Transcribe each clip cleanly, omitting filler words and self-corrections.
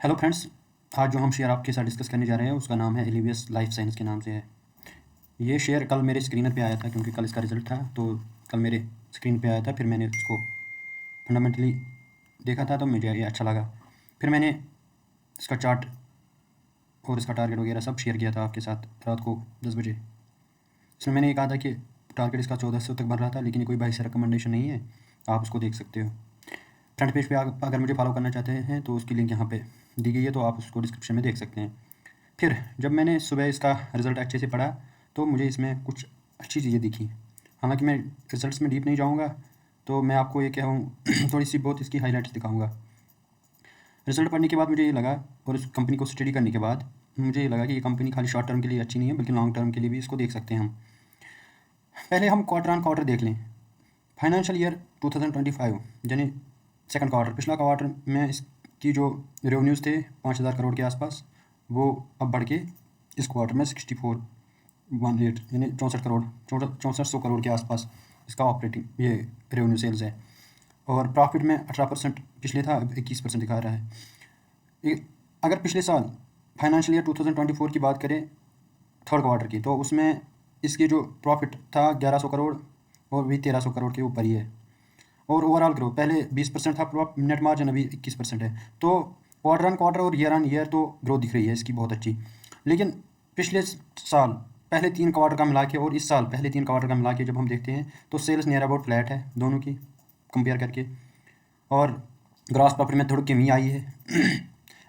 Hello friends. आज जो हम शेयर आपके साथ डिस्कस करने जा रहे हैं उसका नाम है एलिवियस लाइफ साइंस के नाम से है। ये शेयर कल मेरे स्क्रीनर पे आया था क्योंकि कल इसका रिज़ल्ट था, तो कल मेरे स्क्रीन पे आया था। फिर मैंने इसको फंडामेंटली देखा था तो मुझे ये अच्छा लगा। फिर मैंने इसका चार्ट और इसका टारगेट वगैरह सब शेयर किया था आपके साथ रात को 10 बजे। इसमें मैंने ये कहा था कि टारगेट इसका 1400 तक बन रहा था, लेकिन ये कोई बाई से रिकमेंडेशन नहीं है, आप उसको देख सकते हो। फ्रंट पेज पे अगर मुझे फॉलो करना चाहते हैं तो उसकी लिंक यहाँ पे दी गई है, तो आप उसको डिस्क्रिप्शन में देख सकते हैं। फिर जब मैंने सुबह इसका रिज़ल्ट अच्छे से पढ़ा तो मुझे इसमें कुछ अच्छी चीज़ें दिखी। हालांकि मैं रिजल्ट्स में डीप नहीं जाऊंगा, तो मैं आपको ये क्या हूँ थोड़ी सी बहुत इसकी हाइलाइट्स दिखाऊंगा। रिज़ल्ट पढ़ने के बाद मुझे ये लगा और इस कंपनी को स्टडी करने के बाद मुझे ये लगा कि ये कंपनी खाली शॉर्ट टर्म के लिए अच्छी नहीं है, बल्कि लॉन्ग टर्म के लिए भी इसको देख सकते हैं हम। पहले हम क्वार्टर ऑन क्वार्टर देख लें। फाइनेंशियल ईयर 2025 यानी सेकंड क्वार्टर, पिछला क्वार्टर में इसकी जो रेवेन्यूज़ थे 5,000 करोड़ के आसपास, वो अब बढ़ के इस क्वार्टर में 6418 यानी 64 करोड़ 6400 करोड़ के आसपास इसका ऑपरेटिंग ये रेवेन्यू सेल्स है। और प्रॉफिट में 18% पिछले था, अब 21% दिखा रहा है। अगर पिछले साल फाइनेंशियल ईयर 2024 की बात करें थर्ड क्वार्टर की, तो उसमें इसकी जो प्रॉफिट था 1100 करोड़ और भी 1300 करोड़ के ऊपर ही है। और ओवरऑल ग्रोथ पहले 20% था नेट मार्जिन, अभी 21% है। तो क्वार्टर ऑन क्वार्टर और ईयर ऑन ईयर तो ग्रोथ दिख रही है इसकी बहुत अच्छी। लेकिन पिछले साल पहले 3 क्वार्टर का मिला के और इस साल पहले 3 क्वार्टर का मिला के जब हम देखते हैं तो सेल्स नियर अबाउट फ्लैट है दोनों की कंपेयर करके, और ग्रॉस प्रॉफिट में थोड़ी कमी आई है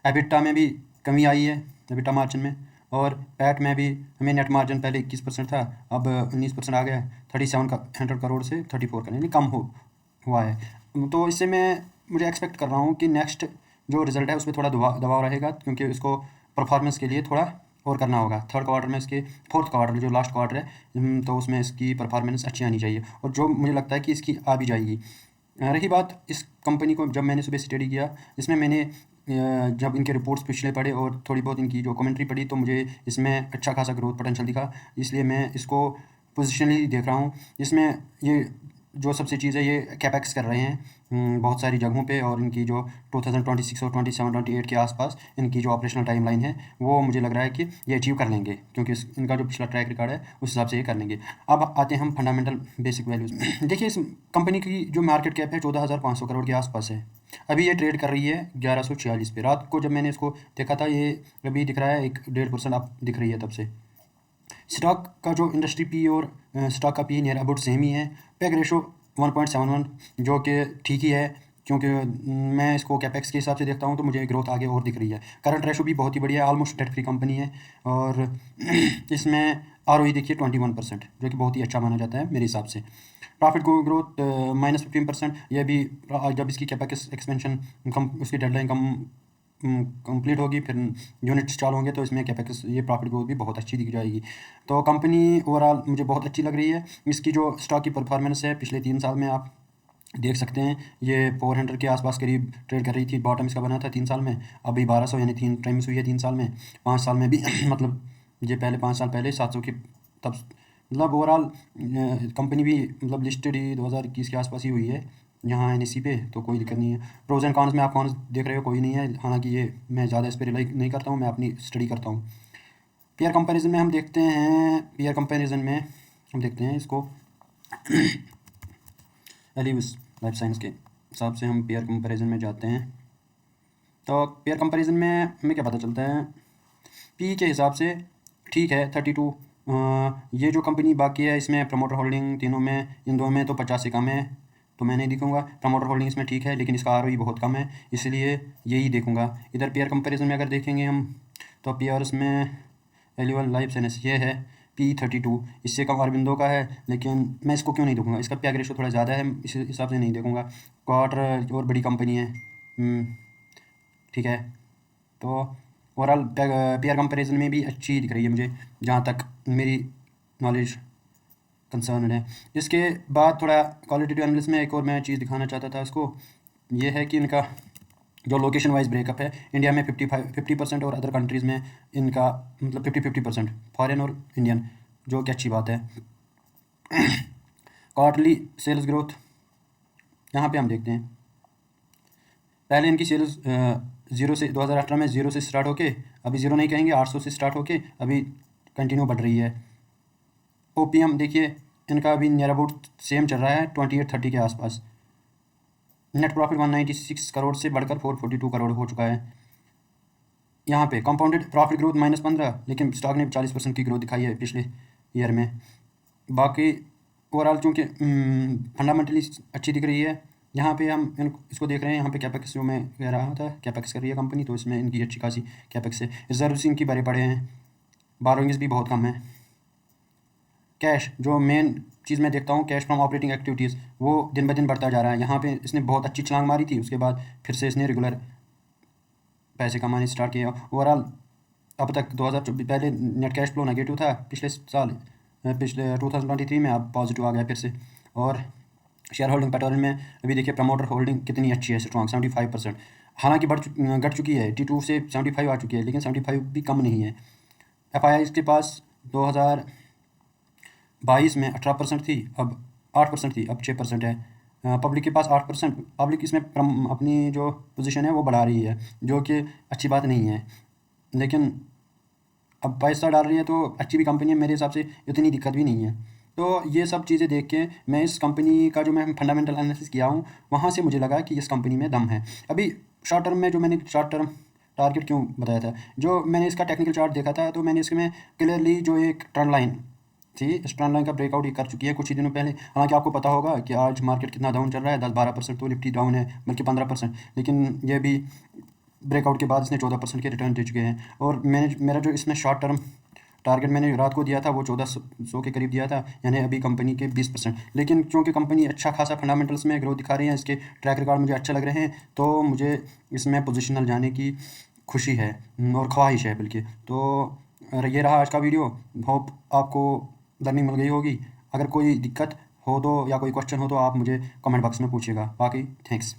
एबिटा में भी कमी आई है, एबिटा मार्जिन में। और पैट में भी हमें नेट मार्जिन पहले 21% था, अब 19% आ गया है। 3700 करोड़ से 34 का यानी कम हुआ है। तो इससे मैं मुझे एक्सपेक्ट कर रहा हूँ कि नेक्स्ट जो रिज़ल्ट है उसमें थोड़ा दबाव रहेगा, क्योंकि इसको परफॉर्मेंस के लिए थोड़ा और करना होगा। थर्ड क्वार्टर में इसके फोर्थ क्वार्टर जो लास्ट क्वार्टर है, तो उसमें इसकी परफॉर्मेंस अच्छी आनी चाहिए, और जो मुझे लगता है कि इसकी आ भी जाएगी। रही बात इस कंपनी को, जब मैंने सुबह स्टडी किया इसमें मैंने जब इनके रिपोर्ट्स पिछले पढ़े और थोड़ी बहुत इनकी जो कमेंट्री पढ़ी, तो मुझे इसमें अच्छा खासा ग्रोथ पोटेंशियल दिखा। इसलिए मैं इसको पोजिशनली देख रहा हूँ। इसमें ये जो सबसे चीज़ है, ये कैपेक्स कर रहे हैं बहुत सारी जगहों पे, और इनकी जो 2026 और 27-28 के आसपास इनकी जो ऑपरेशनल टाइमलाइन है वो मुझे लग रहा है कि ये अचीव कर लेंगे, क्योंकि इनका जो पिछला ट्रैक रिकॉर्ड है उस हिसाब से ये कर लेंगे। अब आते हैं हम फंडामेंटल बेसिक वैल्यूज़ देखिए, इस कंपनी की जो मार्केट कैप है 14,500 करोड़ के आसपास है। अभी ये ट्रेड कर रही है 1146 पे। रात को जब मैंने इसको देखा था, ये अभी दिख रहा है 1-1.5% अप दिख रही है तब से। स्टॉक का जो इंडस्ट्री पी और स्टॉक का पी नियर अबाउट सेम ही है। पैग रेशो 1.71 जो कि ठीक ही है, क्योंकि मैं इसको कैपेक्स के हिसाब से देखता हूँ तो मुझे ग्रोथ आगे और दिख रही है। करंट रेशो भी बहुत ही बढ़िया है, ऑलमोस्ट डेट फ्री कंपनी है। और इसमें ROE देखिए 21%, जो कि बहुत ही अच्छा माना जाता है मेरे हिसाब से। प्रॉफिट को ग्रोथ -15%, यह भी जब इसकी कैपेक्स एक्सपेंशन कम, उसकी डेडलाइन कंप्लीट होगी, फिर यूनिट्स चालू होंगे, तो इसमें कैपेक्स ये प्रॉफिट ग्रोथ भी बहुत अच्छी दिख जाएगी। तो कंपनी ओवरऑल मुझे बहुत अच्छी लग रही है। इसकी जो स्टॉक की परफॉर्मेंस है पिछले 3 साल में आप देख सकते हैं, ये 400 के आसपास करीब ट्रेड कर रही थी। बॉटम इसका बना था 3 साल में, अभी 1200 यानी 3 टाइम्स हुई है 3 साल में। 5 साल में भी मतलब ये पहले 5 साल पहले 700 की, तब मतलब ओवरऑल कंपनी भी मतलब लिस्टेड ही 2021 के आसपास ही हुई है यहाँ NSE पे, तो कोई दिक्कत नहीं है। प्रोज एंड कॉन्स में आप कौन देख रहे हो, कोई नहीं है। हालांकि ये मैं ज़्यादा इस पर रिलाई नहीं करता हूँ, मैं अपनी स्टडी करता हूँ। पीयर कंपैरिजन में हम देखते हैं, पीयर कंपैरिजन में हम देखते हैं इसको एलिविस लाइफ साइंस के हिसाब से हम पेयर कंपैरिजन में जाते हैं। तो पेयर कंपैरिजन में हमें क्या पता चलता है, पी के हिसाब से ठीक है 32। ये जो कंपनी बाकी है इसमें प्रमोटर होल्डिंग तीनों में, इन दो में तो 50 से कम है, तो मैं नहीं देखूंगा। प्रमोटर होल्डिंग इसमें ठीक है, लेकिन इसका ROE बहुत कम है, इसलिए यही देखूंगा। इधर पेयर कंपैरिजन में अगर देखेंगे हम, तो पेयर्स में एलिवन लाइफ साइंस ये है P32, इससे कम अरबिंदो का है, लेकिन मैं इसको क्यों नहीं देखूंगा, इसका पैग रेशो थोड़ा ज़्यादा है, इस हिसाब से नहीं देखूंगा। क्वार्टर और बड़ी कंपनी है, ठीक है। तो ओवरऑल पेयर कंपैरिजन में भी अच्छी दिख रही है मुझे, जहाँ तक मेरी नॉलेज कंसर्न है। इसके बाद थोड़ा क्वालिटेटिव एनालिसिस में एक और मैं चीज़ दिखाना चाहता था इसको, ये है कि इनका जो लोकेशन वाइज ब्रेकअप है, इंडिया में 50% और अदर कंट्रीज़ में इनका मतलब 50-50% फॉरेन और इंडियन, जो कि अच्छी बात है। क्वार्टरली सेल्स ग्रोथ यहाँ पे हम देखते हैं। पहले इनकी सेल्स ज़ीरो से 2018 में ज़ीरो से स्टार्ट होके अभी ज़ीरो नहीं कहेंगे, 800 से स्टार्ट होके अभी कंटिन्यू बढ़ रही है। ओपीएम देखिए इनका अभी नियर अबाउट सेम चल रहा है 28-30 के आसपास। नेट प्रॉफिट 196 करोड़ से बढ़कर 442 करोड़ हो चुका है। यहाँ पे कंपाउंडेड प्रॉफिट ग्रोथ -15, लेकिन स्टॉक ने 40% की ग्रोथ दिखाई है पिछले ईयर में। बाकी ओवरऑल चूँकि फंडामेंटली अच्छी दिख रही है। यहाँ पे हम इसको देख रहे हैं, यहाँ पे कैपेक्स जो मैं कह रहा था कैपेक्स कर रही है कंपनी, तो इसमें इनकी अच्छी खासी कैपेक्स है। रिजर्व्स इनकी भरे पड़े हैं, बारोइंग्स भी बहुत कम है। कैश जो मेन चीज़ मैं देखता हूँ, कैश फ्रॉम ऑपरेटिंग एक्टिविटीज़, वो दिन ब दिन बढ़ता जा रहा है। यहाँ पे इसने बहुत अच्छी छलांग मारी थी, उसके बाद फिर से इसने रेगुलर पैसे कमाने स्टार्ट किया। ओवरऑल अब तक 2024 पहले नेट कैश फ्लो नेगेटिव था पिछले साल, पिछले 2023 में अब पॉजिटिव आ गया फिर से। और शेयर होल्डिंग पैटर्न में अभी देखिए प्रमोटर होल्डिंग कितनी अच्छी है, स्ट्रॉन्ग 75%। हालांकि घट चुकी है, T2 से 75 आ चुकी है, लेकिन 75 भी कम नहीं है। FII के पास 2022 में 18% थी, अब 8% थी, अब 6% है। पब्लिक के पास 8%। पब्लिक इसमें अपनी जो पोजीशन है वो बढ़ा रही है, जो कि अच्छी बात नहीं है, लेकिन अब पैसा डाल रही है तो अच्छी भी कंपनी है, मेरे हिसाब से इतनी दिक्कत भी नहीं है। तो ये सब चीज़ें देख के मैं इस कंपनी का जो मैं फंडामेंटल एनालिसिस किया हूँ, वहाँ से मुझे लगा कि इस कंपनी में दम है। अभी शॉर्ट टर्म में जो मैंने शॉर्ट टर्म टारगेट क्यों बताया था, जो मैंने इसका टेक्निकल चार्ट देखा था, तो मैंने इसमें क्लियरली जो एक ट्रेंड लाइन थी, इस ट्रेंड लाइन का ब्रेकआउट ये कर चुकी है कुछ ही दिनों पहले। हालांकि आपको पता होगा कि आज मार्केट कितना डाउन चल रहा है, 10-12% तो निफ्टी डाउन है, बल्कि 15%, लेकिन ये भी ब्रेकआउट के बाद इसने 14% के रिटर्न दे चुके हैं। और मेरा जो इसमें शॉर्ट टर्म टारगेट मैंने रात को दिया था वो 1400 के करीब दिया था, यानी अभी कंपनी के 20%। लेकिन क्योंकि कंपनी अच्छा खासा फंडामेंटल्स में ग्रोथ दिखा रही है, इसके ट्रैक रिकॉर्ड मुझे अच्छा लग रहे हैं, तो मुझे इसमें पोजीशनल जाने की खुशी है और ख्वाहिश है बल्कि। तो ये रहा आज का वीडियो। होप आपको लर्निंग मिल गई होगी। अगर कोई दिक्कत हो तो या कोई क्वेश्चन हो तो आप मुझे कमेंट बॉक्स में पूछिएगा। बाकी थैंक्स।